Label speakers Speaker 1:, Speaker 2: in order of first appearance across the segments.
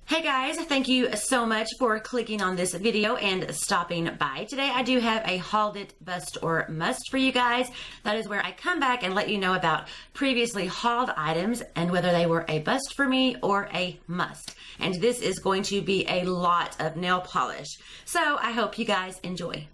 Speaker 1: Hey guys, thank you so much for clicking on this video and stopping by. Today I do have a hauled it, bust, or must for you guys. That is where I come back and let you know about previously hauled items and whether they were a bust for me or a must. And this is going to be a lot of nail polish. So I hope you guys enjoy.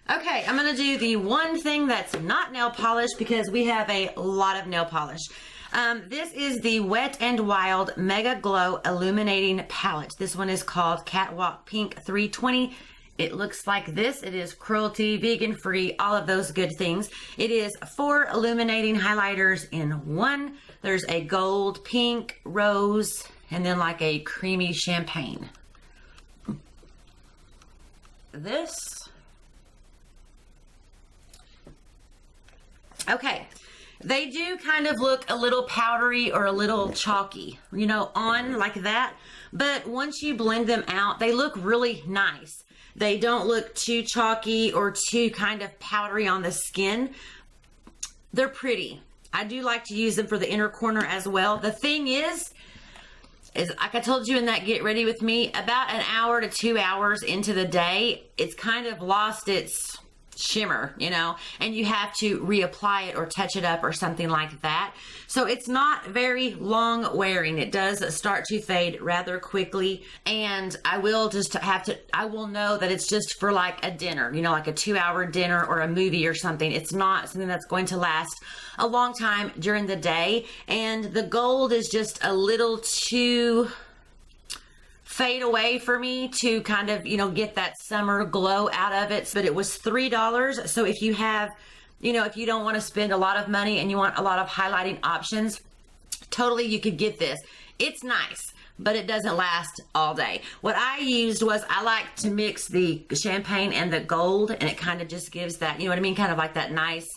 Speaker 1: Okay, I'm going to do the one thing that's not nail polish because we have a lot of nail polish. This is the Wet n Wild Mega Glow Illuminating Palette. This one is called Catwalk Pink 320. It looks like this. It is cruelty, vegan free, all of those good things. It is 4 illuminating highlighters in one. There's a gold, pink, rose, and then like a creamy champagne. Okay, they do kind of look a little powdery or a little chalky, you know, on like that. But once you blend them out, they look really nice. They don't look too chalky or too kind of powdery on the skin. They're pretty. I do like to use them for the inner corner as well. The thing is like I told you in that Get Ready With Me, about an hour to 2 hours into the day, it's kind of lost its shimmer, you know, and you have to reapply it or touch it up or something like that. So it's not very long wearing. It does start to fade rather quickly, and I will know that it's just for like a dinner, you know, like a 2-hour dinner or a movie or something. It's not something that's going to last a long time during the day, and the gold is just a little too fade away for me to kind of, you know, get that summer glow out of it. But it was $3. So if you have, you know, if you don't want to spend a lot of money and you want a lot of highlighting options, totally you could get this. It's nice, but it doesn't last all day. What I used was, I like to mix the champagne and the gold, and it kind of just gives that, you know what I mean, kind of like that nice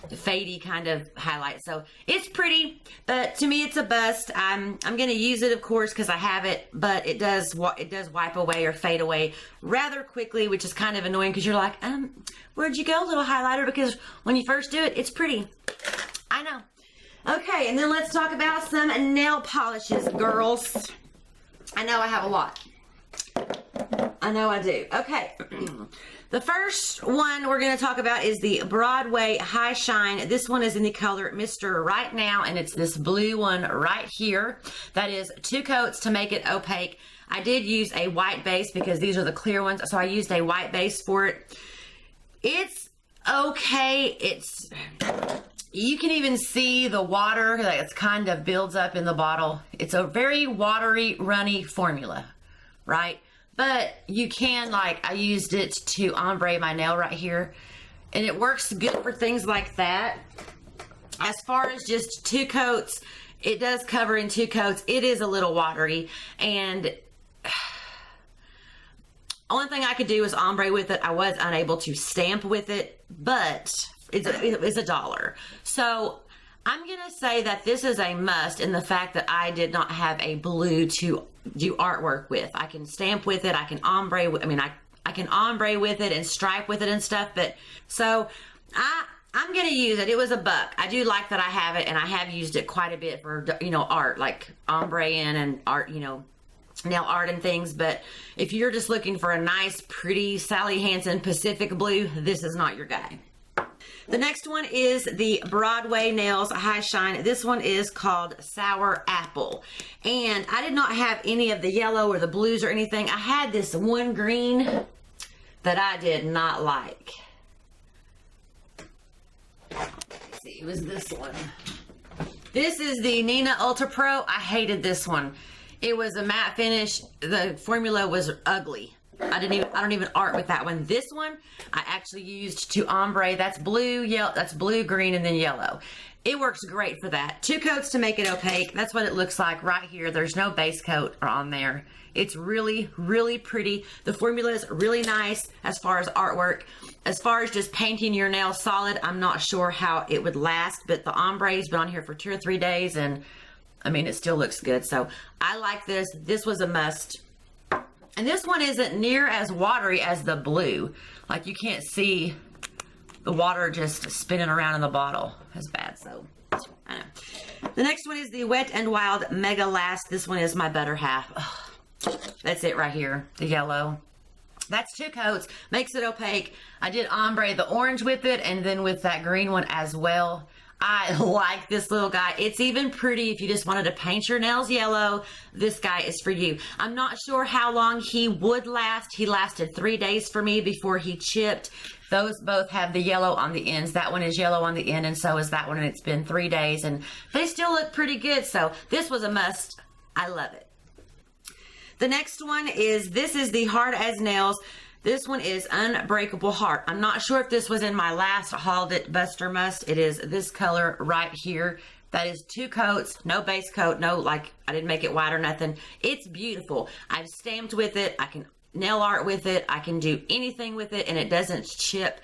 Speaker 1: fadey kind of highlight. So it's pretty, but to me it's a bust. I'm going to use it, of course, because I have it, but it does wipe away or fade away rather quickly, which is kind of annoying because you're like, where'd you go, little highlighter? Because when you first do it, it's pretty. I know. Okay, and then let's talk about some nail polishes, girls. I know I have a lot. I know I do. Okay. The first one we're going to talk about is the Broadway High Shine. This one is in the color Mr. Right Now, and it's this blue one right here. That is 2 coats to make it opaque. I did use a white base because these are the clear ones, so I used a white base for it. It's okay. You can even see the water that it's kind of builds up in the bottle. It's a very watery, runny formula, right? But you can, like, I used it to ombre my nail right here, and it works good for things like that. As far as just 2 coats, it does cover in 2 coats. It is a little watery, and only thing I could do is ombre with it. I was unable to stamp with it, but it's $1. So I'm going to say that this is a must in the fact that I did not have a blue to do artwork with. I can stamp with it. I can ombre. I can ombre with it and stripe with it and stuff. But so I'm going to use it. It was $1. I do like that I have it, and I have used it quite a bit for, you know, art, like ombre and art, you know, nail art and things. But if you're just looking for a nice, pretty Sally Hansen Pacific blue, this is not your guy. The next one is the Broadway Nails High Shine. This one is called Sour Apple. And I did not have any of the yellow or the blues or anything. I had this one green that I did not like. Let's see, it was this one. This is the Nina Ultra Pro. I hated this one. It was a matte finish. The formula was ugly. I don't even art with that one. This one I actually used to ombre. That's blue, yellow, that's blue, green, and then yellow. It works great for that. 2 coats to make it opaque. That's what it looks like right here. There's no base coat on there. It's really, really pretty. The formula is really nice as far as artwork. As far as just painting your nails solid, I'm not sure how it would last, but the ombre's been on here for 2 or 3 days, and I mean, it still looks good. So I like this. This was a must. And this one isn't near as watery as the blue. Like you can't see the water just spinning around in the bottle as bad. So I know. The next one is the Wet n Wild Mega Last. This one is my better half. Ugh. That's it right here. The yellow. That's 2 coats. Makes it opaque. I did ombre the orange with it and then with that green one as well. I like this little guy. It's even pretty if you just wanted to paint your nails yellow. This guy is for you. I'm not sure how long he would last. He lasted 3 days for me before he chipped. Those both have the yellow on the ends. That one is yellow on the end and so is that one, and it's been 3 days and they still look pretty good. So this was a must. I love it. The next one is, this is the Hard as Nails. This one is Unbreakable Heart. I'm not sure if this was in my last Hauled It Buster Must. It is this color right here. That is 2 coats, no base coat, no, like, I didn't make it white or nothing. It's beautiful. I've stamped with it. I can nail art with it. I can do anything with it, and it doesn't chip.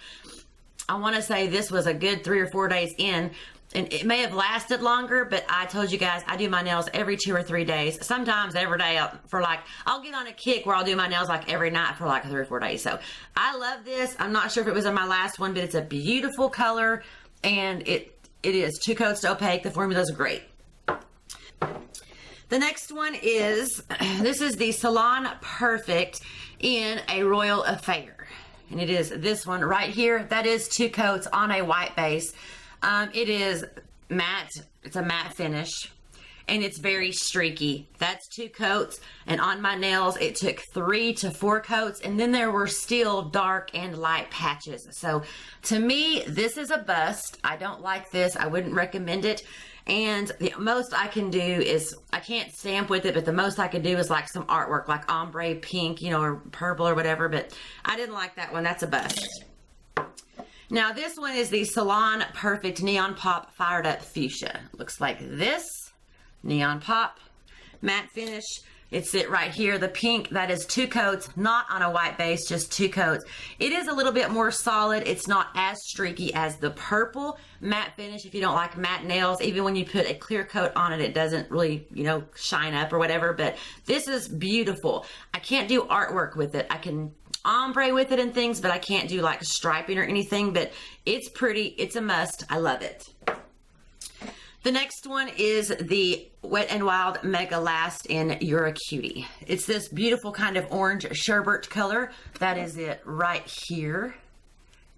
Speaker 1: I want to say this was a good 3 or 4 days in. And it may have lasted longer, but I told you guys, I do my nails every 2 or 3 days. Sometimes every day for like, I'll get on a kick where I'll do my nails like every night for like 3 or 4 days. So I love this. I'm not sure if it was in my last one, but it's a beautiful color. And it is 2 coats to opaque. The formula is great. The next one is, this is the Salon Perfect in a Royal Affair. And it is this one right here. That is 2 coats on a white base. It is matte. It's a matte finish and it's very streaky. That's 2 coats, and on my nails it took 3 to 4 coats, and then there were still dark and light patches. So to me, this is a bust. I don't like this. I wouldn't recommend it. And the most I can do is, I can't stamp with it, but the most I can do is like some artwork, like ombre pink, you know, or purple or whatever, but I didn't like that one. That's a bust. Now this one is the Salon Perfect Neon Pop Fired Up Fuchsia. Looks like this. Neon Pop. Matte finish. It's it right here. The pink, that is 2 coats, not on a white base, just 2 coats. It is a little bit more solid. It's not as streaky as the purple. Matte finish, if you don't like matte nails, even when you put a clear coat on it, it doesn't really, you know, shine up or whatever. But this is beautiful. I can't do artwork with it. I can ombre with it and things, but I can't do like striping or anything, but it's pretty. It's a must. I love it. The next one is the Wet n Wild Mega Last in You're a Cutie. It's this beautiful kind of orange sherbet color. That is it right here.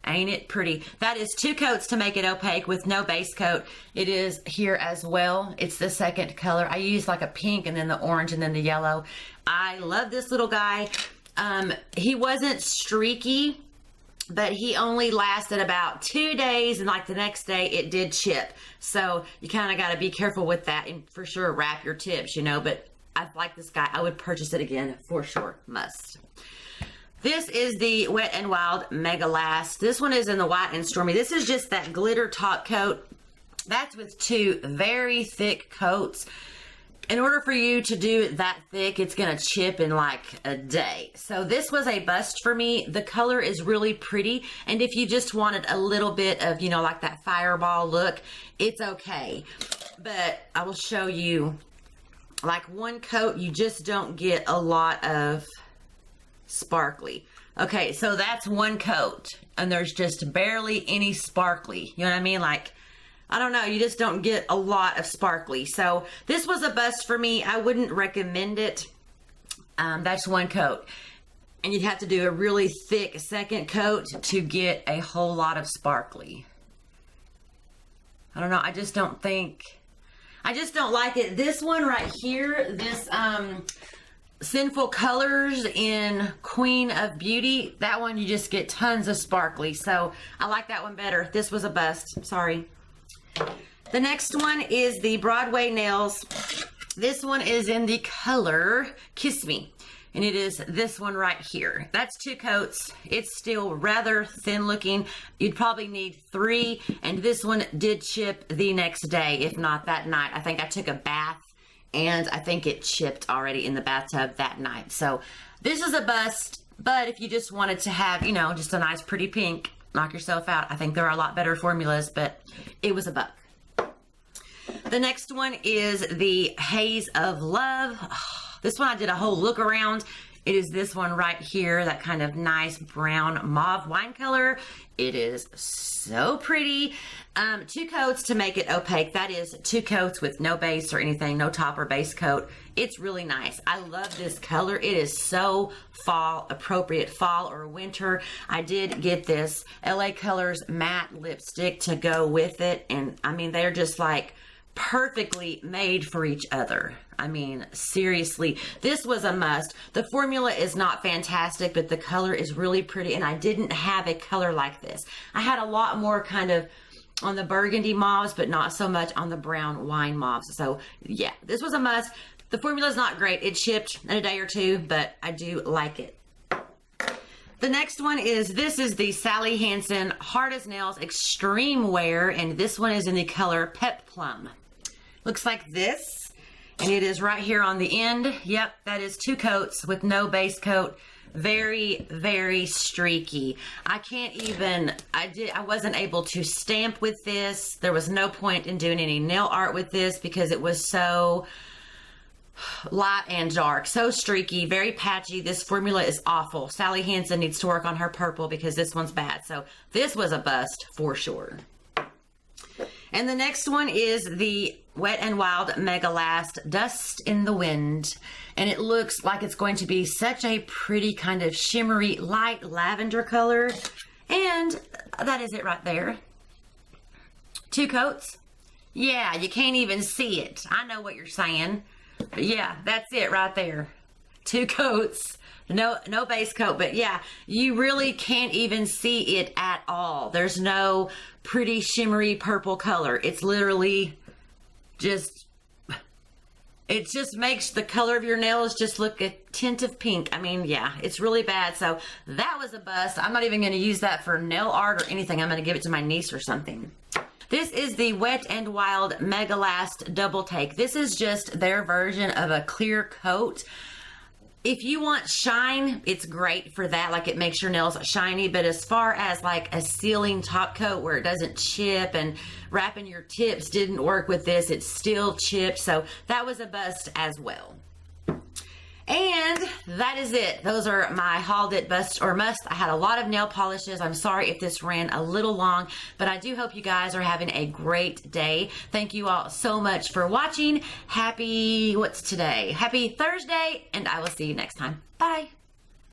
Speaker 1: Ain't it pretty? That is 2 coats to make it opaque with no base coat. It is here as well. It's the second color. I used like a pink and then the orange and then the yellow. I love this little guy. He wasn't streaky, but he only lasted about 2 days, and like the next day it did chip. So you kind of got to be careful with that, and for sure wrap your tips, you know, but I like this guy. I would purchase it again for sure. Must. This is the Wet n Wild Mega Last. This one is in the White and Stormy. This is just that glitter top coat. That's with 2 very thick coats. In order for you to do that thick, it's going to chip in like a day. So this was a bust for me. The color is really pretty. And if you just wanted a little bit of, you know, like that fireball look, it's okay. But I will show you, like 1 coat, you just don't get a lot of sparkly. Okay, so that's 1 coat. And there's just barely any sparkly. You know what I mean? Like, I don't know, you just don't get a lot of sparkly. So this was a bust for me. I wouldn't recommend it. That's 1 coat. And you'd have to do a really thick second coat to get a whole lot of sparkly. I don't know, I just don't like it. This one right here, this Sinful Colors in Queen of Beauty, that one you just get tons of sparkly. So I like that one better. This was a bust, sorry. The next one is the Broadway Nails. This one is in the color Kiss Me. And it is this one right here. That's 2 coats. It's still rather thin looking. You'd probably need 3. And this one did chip the next day, if not that night. I think I took a bath and I think it chipped already in the bathtub that night. So this is a bust. But if you just wanted to have, you know, just a nice pretty pink, knock yourself out. I think there are a lot better formulas, but it was a buck. The next one is the Haze of Love. This one I did a whole look around. It is this one right here, that kind of nice brown mauve wine color. It is so pretty. 2 coats to make it opaque. That is 2 coats with no base or anything, no top or base coat. It's really nice. I love this color. It is so fall appropriate, fall or winter. I did get this LA Colors matte lipstick to go with it. And I mean, they're just like perfectly made for each other. I mean, seriously, this was a must. The formula is not fantastic, but the color is really pretty, and I didn't have a color like this. I had a lot more kind of on the burgundy mauves, but not so much on the brown wine mauves. So yeah, this was a must. The formula is not great. It shipped in a day or 2, but I do like it. The next one is, this is the Sally Hansen Hard as Nails Extreme Wear, and this one is in the color Pep Plum. Looks like this, and it is right here on the end. Yep, that is 2 coats with no base coat. Very, very streaky. I can't even, I wasn't able to stamp with this. There was no point in doing any nail art with this because it was so light and dark, so streaky, very patchy. This formula is awful. Sally Hansen needs to work on her purple because this one's bad. So this was a bust for sure. And the next one is the Wet n Wild Mega Last Dust in the Wind. And it looks like it's going to be such a pretty kind of shimmery light lavender color. And that is it right there. 2 coats. Yeah, you can't even see it. I know what you're saying. But yeah, that's it right there. 2 coats. No base coat, but yeah, you really can't even see it at all. There's no pretty shimmery purple color. It's literally just, it just makes the color of your nails just look a tint of pink. I mean, yeah, it's really bad. So that was a bust. I'm not even going to use that for nail art or anything. I'm going to give it to my niece or something. This is the Wet n Wild Mega Last Double Take. This is just their version of a clear coat. If you want shine, it's great for that. Like, it makes your nails shiny. But as far as like a sealing top coat where it doesn't chip, and wrapping your tips didn't work with this, it still chips. So that was a bust as well. And that is it. Those are my hauled it, bust, or must. I had a lot of nail polishes. I'm sorry if this ran a little long, but I do hope you guys are having a great day. Thank you all so much for watching. Happy, what's today? Happy Thursday, and I will see you next time. Bye.